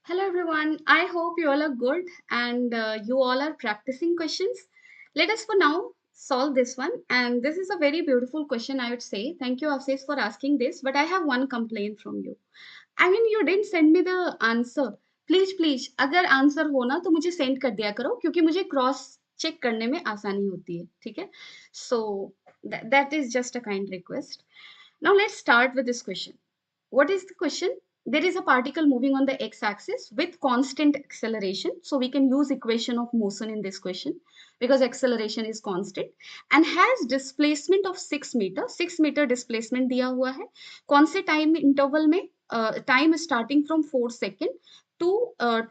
Hello everyone. I hope you all are good and you all are practicing questions. Let us for now solve this one. And this is a very beautiful question, I would say. Thank you, Avses, for asking this. But I have one complaint from you. I mean, you didn't send me the answer. Please अगर answer हो ना तो मुझे send कर दिया करो क्योंकि मुझे क्रॉस चेक करने में आसानी होती है ठीक है so that is just a kind request now let's start with this question. What is the question? There is a particle moving on the x-axis with constant acceleration. So we can use equation of motion in this question because acceleration is constant and has displacement of 6 meter. 6 meter displacement दिया हुआ है. कौन से time interval में? Time starting from 4 second to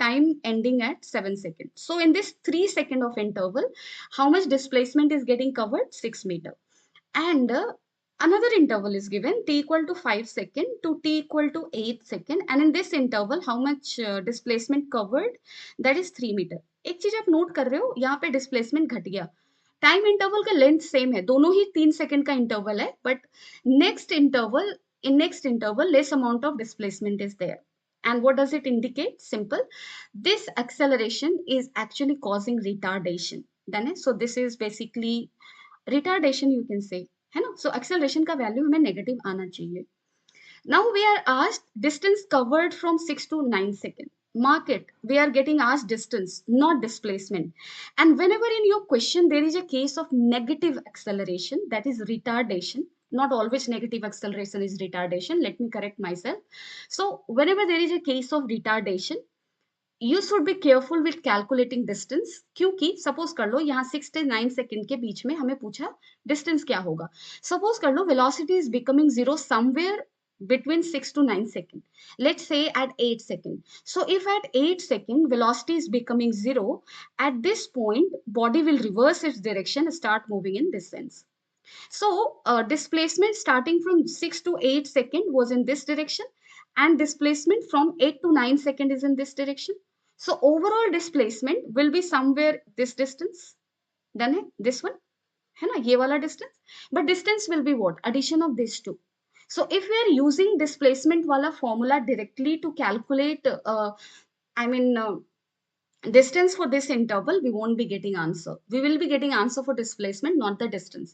time ending at 7 second. So in this 3 second of interval, how much displacement is getting covered? 6 meter. And another interval is given t equal to 5 second to t equal to 8 second, and in this interval how much displacement covered? That is 3 meter. एक चीज आप note कर रहे हो यहाँ पे displacement घट गया. टाइम इंटरवल का लेंथ सेम है, दोनों ही 3 सेकंड का इंटरवल है, but next interval in next interval less amount of displacement is there. And what does it indicate? Simple. This acceleration is actually causing retardation. Done है? So this is basically retardation you can say, है ना. So acceleration का value हमें negative आना चाहिए. Now we are asked distance covered from 6 to 9 second. Mark it, we are getting asked distance, not displacement. And whenever in your question there is a case of negative acceleration, that is retardation. Not always negative acceleration is retardation, let me correct myself. So whenever there is a case of retardation, you should be careful with calculating distance. क्योंकि suppose कर लो यहाँ 6 से 9 second के बीच में हमें पूछा distance क्या होगा. सपोज कर लो velocity is becoming zero somewhere between 6 to 9 second. Let's say at 8 second. So if at 8 second velocity is becoming zero, at this point body will reverse its direction, start moving in this sense. So displacement starting from 6 to 8 second was in this direction, and displacement from 8 to 9 second is in this direction. So overall displacement will be somewhere this distance. Done है this one, है ना, ये वाला distance. But distance will be what? Addition of these two. So if we are using displacement wala formula directly to calculate, I mean distance for this interval, we won't be getting answer. We will be getting answer for displacement, not the distance.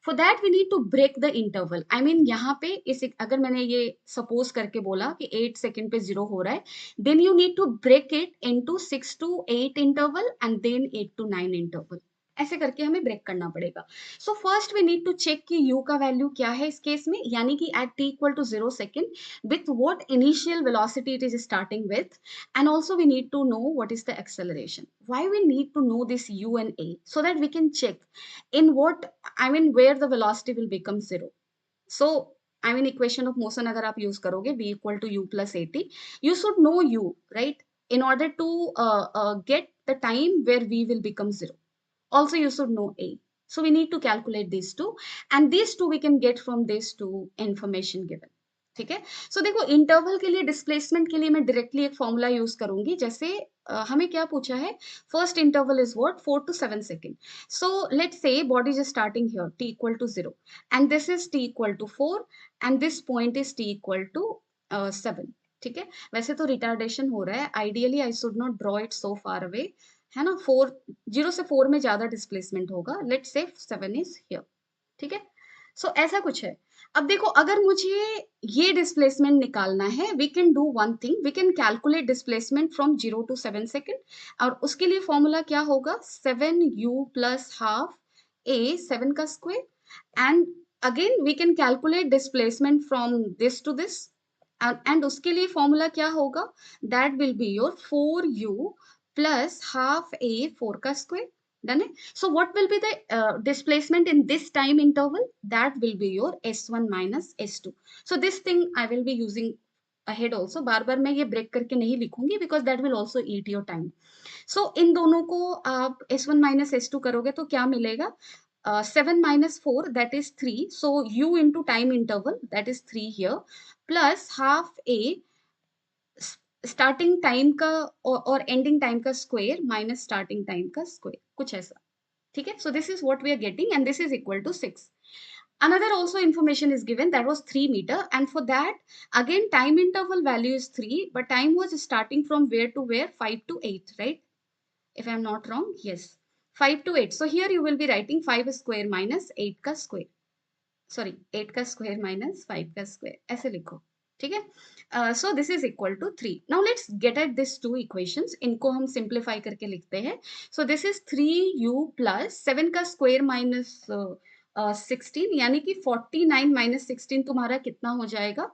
For that we need to break the interval. I mean यहाँ पे इस अगर मैंने ये suppose करके बोला कि 8 second पे 0 हो रहा है, then you need to break it into 6 to 8 interval and then 8 to 9 interval. ऐसे करके हमें ब्रेक करना पड़ेगा. So first we need to check कि u का वैल्यू क्या है इस केस में, यानी कि at t equal to 0 second with what initial velocity it is starting with. And also we need to know what is the acceleration. Why we need to know this u and a? So that we can check in what, I mean where the velocity will become zero. So I mean equation of motion अगर आप use करोगे v equal to u plus at, you should know u, right, in order to get the time where v will become zero. Also you should know a. So we need to calculate these two, and these two we can get from these two information given. ठीक है. सो देखो interval के लिए displacement के लिए मैं directly एक formula use करूंगी. जैसे हमें क्या पूछा है, first interval is what 4 to 7 second. So let's say body is starting here t equal to 0 and this is t equal to 4 and this point is t equal to 7. ठीक है. वैसे तो रिटार्डेशन हो रहा है, ideally I should not draw it so far away, है ना. 4 0 से 4 में ज्यादा डिस्प्लेसमेंट होगा. Let's say 7 is here. ठीक है. सो ऐसा कुछ है. अब देखो अगर मुझे ये डिस्प्लेसमेंट निकालना है, we can do one thing, we can calculate displacement from 0 to 7 second. और उसके लिए फॉर्मूला क्या होगा, 7u प्लस हाफ ए 7 का square. And again we can calculate displacement from this to this, and उसके लिए फॉर्मूला क्या होगा, that will be your 4u plus half a 4 का square. Done it. So what will be the displacement in this time interval? That will be your s1 minus s2. So this thing I will be using ahead also. बार बार मैं ये break करके नहीं लिखूंगी because that will also eat your time. So इन दोनों को आप s1 minus s2 करोगे तो क्या मिलेगा, 7 minus 4 that is 3. So u into time interval that is 3 here plus half a starting time का और एंडिंग टाइम का स्क्वायर माइनस स्टार्टिंग टाइम का स्क्वायर, कुछ ऐसा. ठीक है. So this is what we are getting and this is equal to 6. Another also information is given, that was 3 meter, and for that again time interval value is 3, but time was starting from where to where, 5 to 8, right? If I'm not wrong, yes, 5 to 8. So here you will be writing 5 square minus 8 का square, sorry 8 का square minus 5 का square, ऐसे लिखो, ठीक है। So this is equal to 3। Now let's get at this two equations, इनको हम simplify करके लिखते हैं। सो दिस इज 3u प्लस 7 का स्क्वायर माइनस 16, यानी कि 49 माइनस 16 तुम्हारा कितना हो जाएगा?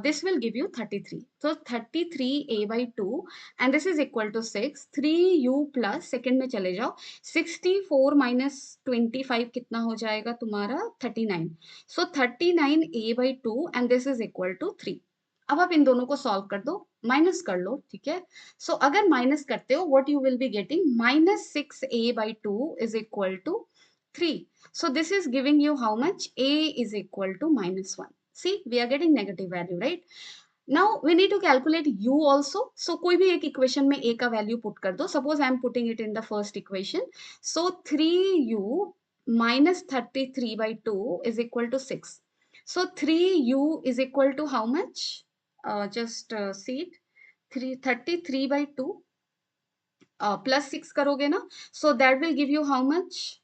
This will give you 33. So 33a by 2 and this is equal to 6. 3u plus second में चले जाओ, 64 minus 25 कितना हो जाएगा तुम्हारा? 39. So 39a by 2 and this is equal to 3. अब आप इन दोनों को सॉल्व कर दो, माइनस कर लो, ठीक है। सो अगर माइनस करते हो, what you will be getting, minus 6a by 2 is equal to 3. So this is giving you how much? A is equal to minus 1. See, we are getting negative value, right? Now we need to calculate u also. So कोई भी एक equation में a का value put कर दो. Suppose I am putting it in the first equation. So 3u minus 33 by 2 is equal to 6. So 3u is equal to how much? Just see it. 33 by 2 plus 6 करोगे ना? So that will give you how much?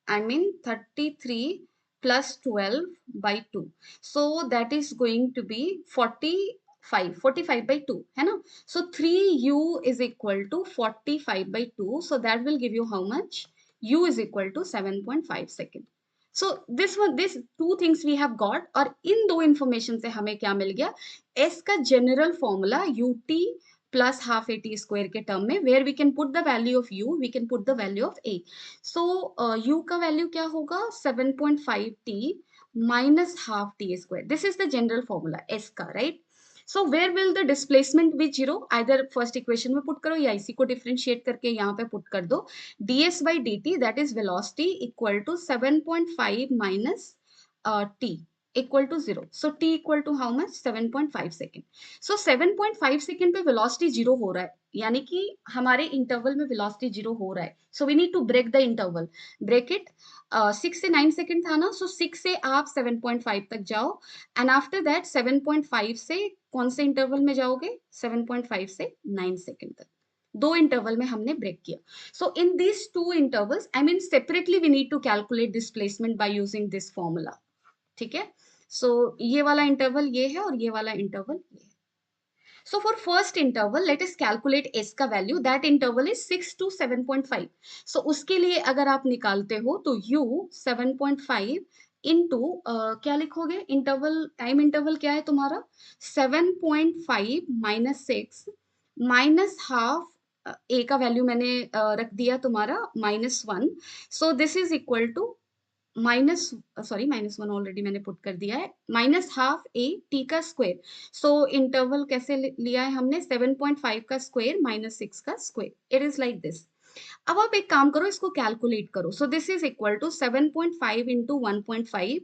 I mean 33 plus 12 by 2. So that is going to be 45 by 2, है ना? So 3u is equal to 45 by 2. So that will give you how much? U is equal to 7.5 second. So this two things we have got, और इन दो information से हमें क्या मिल गया? S का general formula ut plus half at square के term में, where we can put the value of u, we can put the value of a. So u का value क्या होगा? 7.5t minus half t square. This is the general formula S का, right? So where will the displacement be zero? Either first equation में put करो या इसी को differentiate करके यहाँ पे put कर दो. ds by dt, that is velocity, equal to 7.5 minus t equal to 0. So t equal to how much? 7.5 second. So 7.5 second पे velocity 0 हो रहा है, यानी कि हमारे इंटरवल में velocity 0 हो रहा है. So we need to break the interval. Break it. 6 से 9 सेकेंड था ना, so 6 से आप 7.5 तक जाओ, एंड आफ्टर दैट 7.5 से कौन से इंटरवल में जाओगे? 7.5 से 9 सेकेंड तक. दो इंटरवल में हमने ब्रेक किया. So in this two intervals, I mean separately we need to calculate displacement by using this formula, ठीक है। सो ये वाला इंटरवल ये है और ये वाला इंटरवल ये है. So for first interval, let us calculate s का value. That interval is 6 to 7.5. So उसके लिए अगर आप निकालते हो तो u 7.5 into क्या लिखोगे? इंटरवल, टाइम इंटरवल क्या है तुम्हारा? 7.5 minus 6 minus half, a का वैल्यू मैंने रख दिया तुम्हारा -1. So this is equal to -1 already मैंने पुट कर दिया है, -12a t का स्क्वायर. सो इंटरवल कैसे लिया है हमने? 7.5 का स्क्वायर -6 का square. It is like this. अब आप एक काम करो, इसको कैलकुलेट करो. So this is equal to 7.5 into 1.5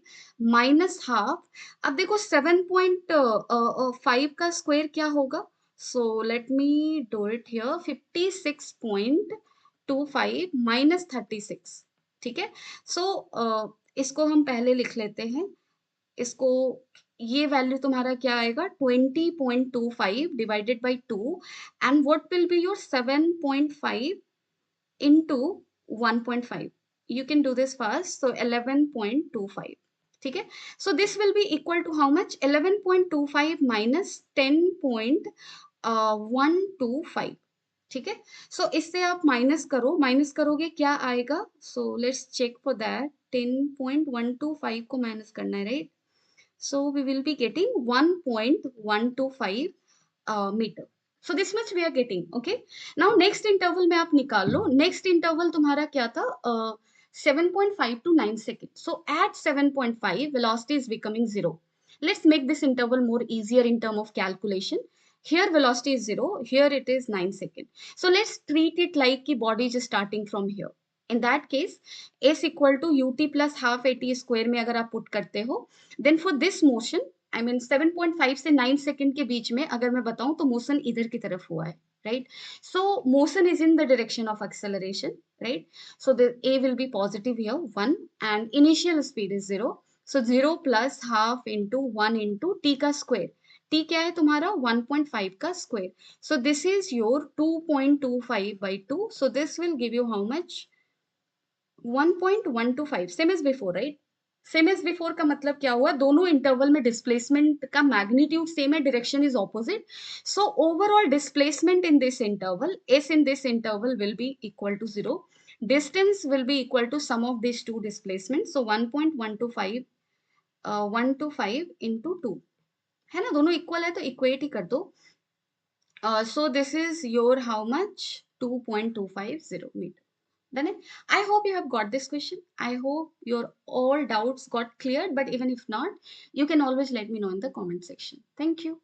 minus half. अब देखो 7.5 का स्क्वायर क्या होगा? So let me do it here. 56.25 minus 36, ठीक है। सो इसको हम पहले लिख लेते हैं. इसको, ये वैल्यू तुम्हारा क्या आएगा? 20.25 divided by 2 and what will be your 7.5 into 1.5. You can do this fast. So 11.25. ठीक है. So this will be equal to how much? 11.25 minus 10.125. ठीक है. So इससे आप माइनस करो, माइनस करोगे क्या आएगा? So let's check for that. 10.125 को माइनस करना है, right? So we will be getting 1.125 meter. So this much we are getting. Okay. Now next interval में आप निकाल लो. Next interval तुम्हारा क्या था? 7.5 to 9 seconds. So at 7.5 velocity is becoming 0. Let's make this interval more easier in term of calculation. Here velocity is 0. Here it is 9 seconds. So let's treat it like the body is starting from here. In that case, s equal to ut plus half at square में अगर आप put करते हो, then for this motion I mean 7.5 से 9 second के बीच में अगर मैं बताऊं तो मोशन इधर की तरफ हुआ है, right? So motion is in the direction of acceleration, right? So the A will be positive here 1 and initial speed is 0. So 0 plus half into 1 into T का स्क्वायर. टी क्या है तुम्हारा? 1.5 का square. So this is your 2.25 by 2. So this will give you how much? 1.125, same as before, right? Same as before का मतलब क्या हुआ? दोनों इंटरवल में डिस्प्लेसमेंट का मैग्नीट्यूड सेम है, direction is opposite. So overall displacement in this interval, S in this interval will be equal to 0. Distance will be equal to sum of this two displacement. So 1.125 125 into 2 है ना, दोनों equal है तो equate ही कर दो. So this is your how much? 2.250 meter. Done it? I hope you have got this question. I hope your all doubts got cleared, but even if not, you can always let me know in the comment section. Thank you.